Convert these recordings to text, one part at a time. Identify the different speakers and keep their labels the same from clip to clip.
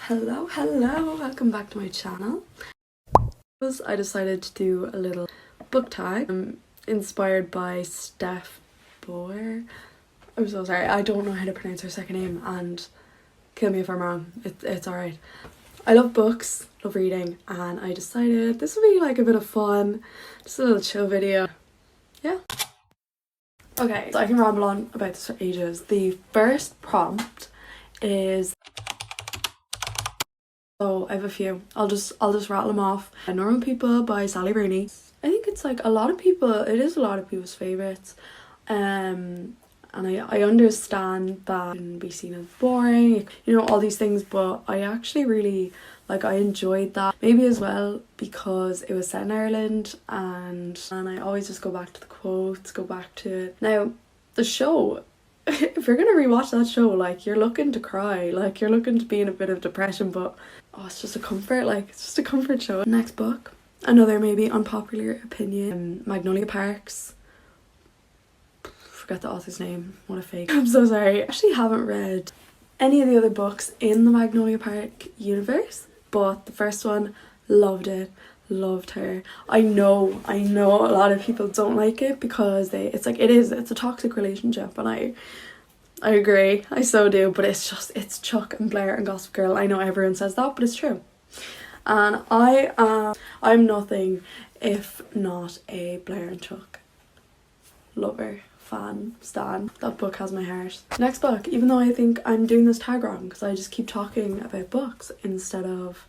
Speaker 1: Hello, welcome back to my channel. I decided to do a little book tag inspired by Steph Boyer. I'm so sorry, I don't know how to pronounce her second name, and kill me if I'm wrong, it's alright. I love books, love reading, and I decided this would be like a bit of fun, just a little chill video. Yeah. Okay, so I can ramble on about this for ages. The first prompt is, so I have a few. I'll just rattle them off. Normal People by Sally Rooney. I think it's like it is a lot of people's favourites. And I understand that it can be seen as boring, you know, all these things, but I actually really, I enjoyed that. Maybe as well because it was set in Ireland, and I always just go back to the quotes, go back to it. Now, the show, if you're gonna rewatch that show, you're looking to cry, you're looking to be in a bit of depression, but it's just a comfort, it's just a comfort show. Next book, another maybe unpopular opinion, Magnolia Parks. Forget the author's name, what a fake. I'm so sorry. I actually haven't read any of the other books in the Magnolia Park universe, but the first one, loved it, loved her. I know a lot of people don't like it because it's a toxic relationship, and I agree, I so do, but it's Chuck and Blair and Gossip Girl. I know everyone says that, but it's true. And I'm nothing if not a Blair and Chuck lover, fan, stan. That book has my heart. Next book, even though I think I'm doing this tag wrong because I just keep talking about books instead of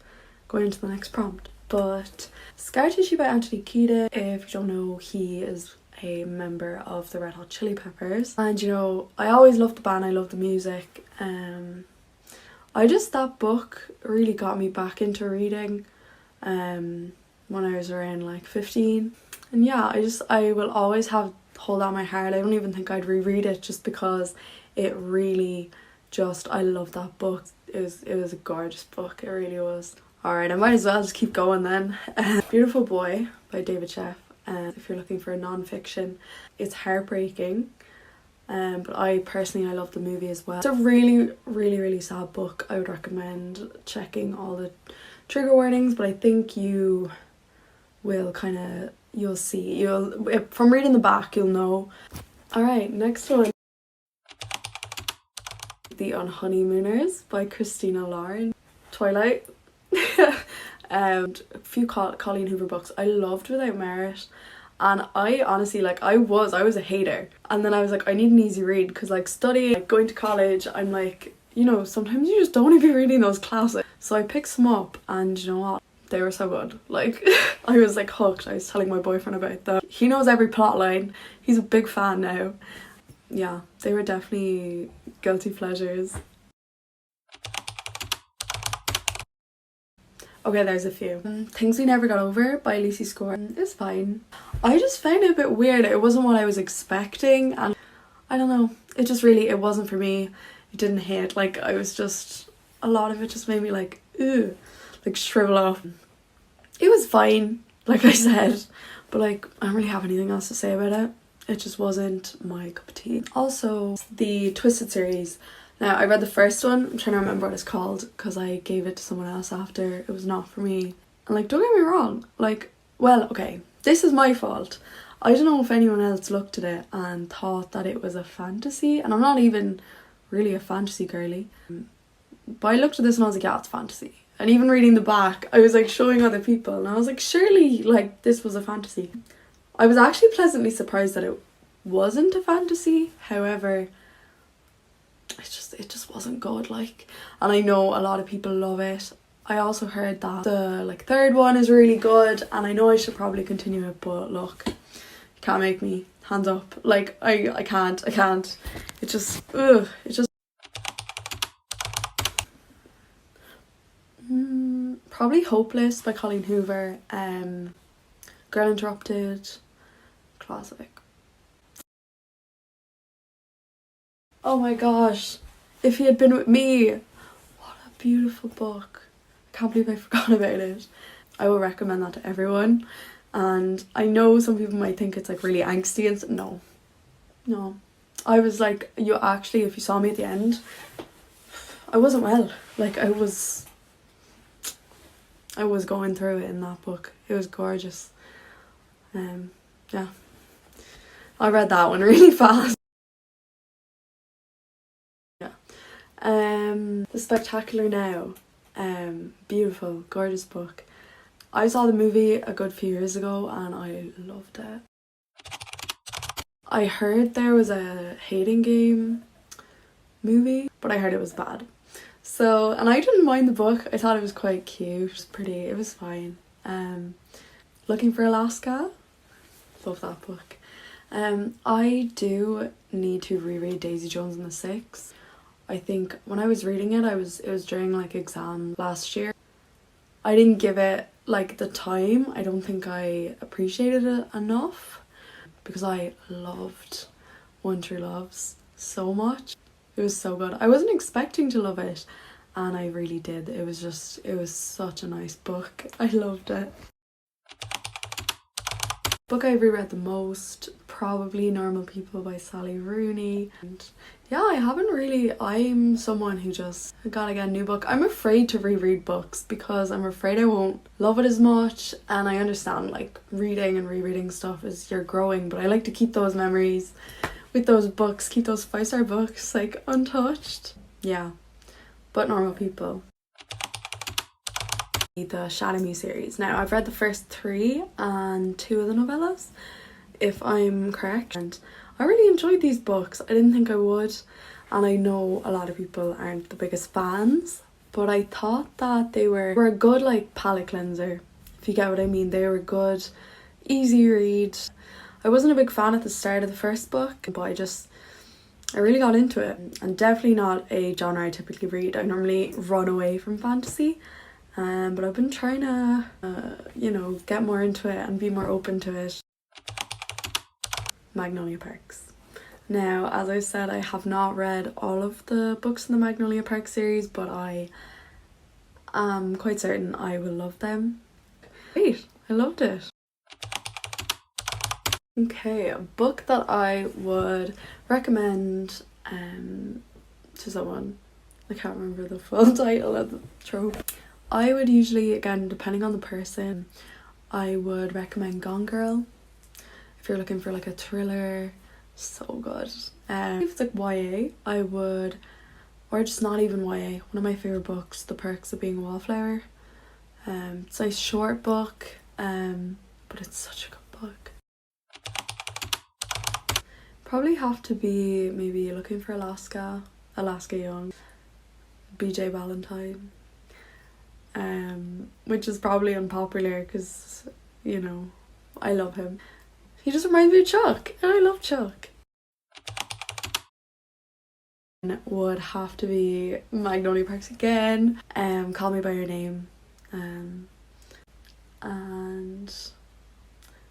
Speaker 1: going to the next prompt, but Scar Tissue by Anthony Kiedis. If you don't know, he is a member of the Red Hot Chili Peppers, and you know, I always loved the band, I love the music. That book really got me back into reading when I was around 15, and yeah, I will always hold out my heart. I don't even think I'd reread it just because it really I love that book. It was a gorgeous book, it really was. Alright, I might as well just keep going then. Beautiful Boy by David Sheff. If you're looking for a non-fiction, it's heartbreaking, but I love the movie as well. It's a really, really, really sad book. I would recommend checking all the trigger warnings, but I think you will you'll see, from reading the back you'll know. Alright, next one. The Unhoneymooners by Christina Lauren. Twilight. And a few Colleen Hoover books. I loved Without Merit, and I honestly I was a hater, and then I was I need an easy read because studying, going to college, I'm you know, sometimes you just don't want to be reading those classics. So I picked some up, and you know what, they were so good. I was hooked. I was telling my boyfriend about them. He knows every plot line, he's a big fan now. Yeah, they were definitely guilty pleasures. Okay, there's a few. Things We Never Got Over by Lucy Score. It's fine. I just found it a bit weird. It wasn't what I was expecting, and I don't know, it wasn't for me. It didn't hit. A lot of it just made me ugh, shrivel up. It was fine, like I said, but I don't really have anything else to say about it. It just wasn't my cup of tea. Also, the Twisted series. Now, I read the first one. I'm trying to remember what it's called because I gave it to someone else after. It was not for me. And don't get me wrong, well, okay, this is my fault. I don't know if anyone else looked at it and thought that it was a fantasy, and I'm not even really a fantasy girly. But I looked at this and I was yeah, it's fantasy. And even reading the back, I was showing other people, and I was surely this was a fantasy. I was actually pleasantly surprised that it wasn't a fantasy. However, it just wasn't good, and I know a lot of people love it. I also heard that the third one is really good, and I know I should probably continue it, but look, you can't make me. Hands up. I can't. It just probably Hopeless by Colleen Hoover. Girl Interrupted, classic. Oh my gosh, If He Had Been With Me. What a beautiful book. I can't believe I forgot about it. I will recommend that to everyone. And I know some people might think it's really angsty and no. I was you actually, if you saw me at the end, I wasn't well. I was going through it in that book. It was gorgeous. Yeah, I read that one really fast. Yeah. The Spectacular Now. Beautiful, gorgeous book. I saw the movie a good few years ago and I loved it. I heard there was a Hating Game movie, but I heard it was bad. So, and I didn't mind the book. I thought it was quite cute. It was pretty. It was fine. Looking for Alaska. Love that book. I do need to reread Daisy Jones and the Six. I think when I was reading it, it was during like exam last year. I didn't give it like the time. I don't think I appreciated it enough because I loved One True Loves so much. It was so good. I wasn't expecting to love it and I really did. It was such a nice book. I loved it. Book I've reread the most, probably Normal People by Sally Rooney. And yeah, I'm someone who just gotta get a new book. I'm afraid to reread books because I'm afraid I won't love it as much, and I understand like reading and rereading stuff is you're growing, but I like to keep those memories with those books, keep those 5-star books like untouched. Yeah, but Normal People. The Shadow Me series. Now I've read the first 3 and 2 of the novellas, if I'm correct, and I really enjoyed these books. I didn't think I would, and I know a lot of people aren't the biggest fans, but I thought that they were a good like palate cleanser, if you get what I mean. They were good, easy read. I wasn't a big fan at the start of the first book, but I really got into it, and definitely not a genre I typically read. I normally run away from fantasy. But I've been trying to, get more into it and be more open to it. Magnolia Parks. Now, as I said, I have not read all of the books in the Magnolia Park series, but I am quite certain I will love them. Great, I loved it. Okay, a book that I would recommend to someone. I can't remember the full title of the trope. I would usually, again, depending on the person, I would recommend Gone Girl. If you're looking for like a thriller, so good. If it's like YA, I would, or just not even YA, one of my favourite books, The Perks of Being a Wallflower. It's a nice short book, but it's such a good book. Probably have to be maybe Looking for Alaska Young, BJ Valentine. Which is probably unpopular because, I love him. He just reminds me of Chuck, and I love Chuck. It would have to be Magnolia Parks again, Call Me By Your Name, and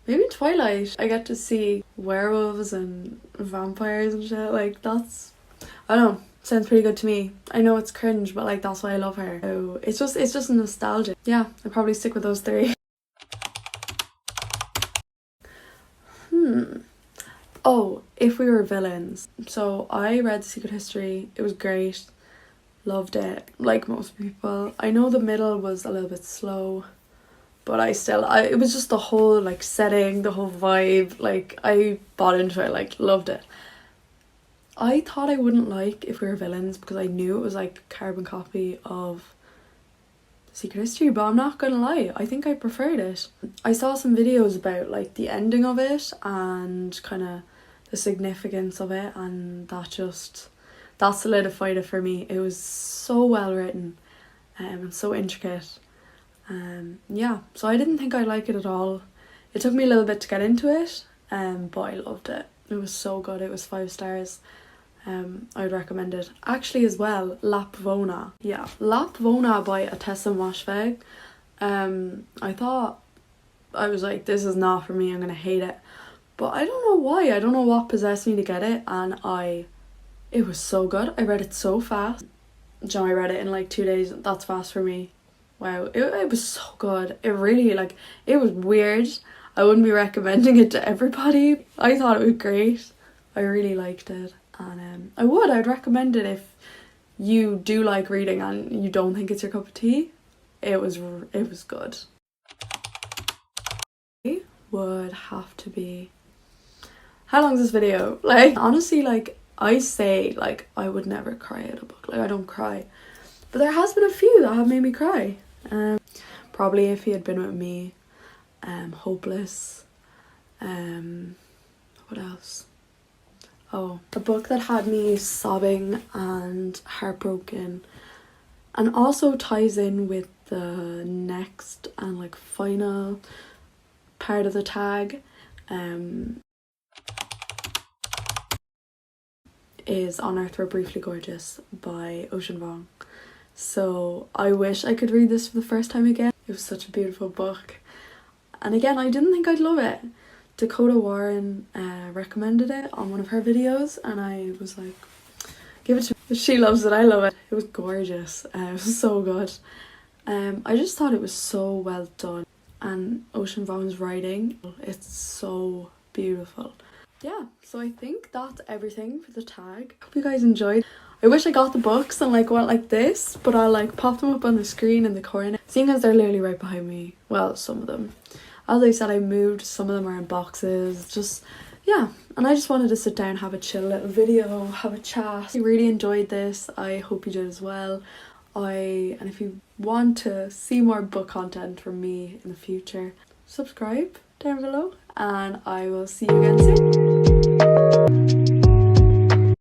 Speaker 1: maybe Twilight. I get to see werewolves and vampires and shit, like that's, I don't know. Sounds pretty good to me. I know it's cringe, but like that's why I love her. So it's just nostalgia. Yeah, I'd probably stick with those 3. Oh, If We Were Villains. So I read The Secret History. It was great. Loved it. Like most people. I know the middle was a little bit slow, but it was just the whole like setting, the whole vibe. Like I bought into it. Like loved it. I thought I wouldn't like If We Were Villains because I knew it was like a carbon copy of Secret History, but I'm not gonna lie, I think I preferred it. I saw some videos about like the ending of it and kind of the significance of it, and that solidified it for me. It was so well written and so intricate. Yeah, so I didn't think I'd like it at all. It took me a little bit to get into it, but I loved it. It was so good. It was 5 stars. I would recommend it. Actually as well, Lapvona. Yeah, Lapvona by Atessa Moshfegh. I was like, this is not for me, I'm gonna hate it. But I don't know why. I don't know what possessed me to get it, and it was so good. I read it so fast. I read it in like 2 days. That's fast for me. Wow, it was so good. It really, it was weird. I wouldn't be recommending it to everybody. I thought it was great. I really liked it, and I'd recommend it if you do like reading and you don't think it's your cup of tea. it was good. It would have to be, how long is this video? Like, honestly, like, I say, like, I would never cry at a book. Like, I don't cry. But there has been a few that have made me cry. Probably If He Had Been With Me, Hopeless, what else? Oh, a book that had me sobbing and heartbroken and also ties in with the next and like final part of the tag is On Earth We're Briefly Gorgeous by Ocean Vuong. So I wish I could read this for the first time again. It was such a beautiful book. And again, I didn't think I'd love it. Dakota Warren recommended it on one of her videos and I was like, give it to me. If she loves it, I love it. It was gorgeous. It was so good. I just thought it was so well done. And Ocean Vuong's writing, it's so beautiful. Yeah, so I think that's everything for the tag. Hope you guys enjoyed. I wish I got the books and like went like this, but I'll like pop them up on the screen in the corner. Seeing as they're literally right behind me. Well, some of them. As I said, I moved. Some of them are in boxes. Just, yeah. And I just wanted to sit down, have a chill little video, have a chat. I really enjoyed this. I hope you did as well. And if you want to see more book content from me in the future, subscribe down below. And I will see you again soon.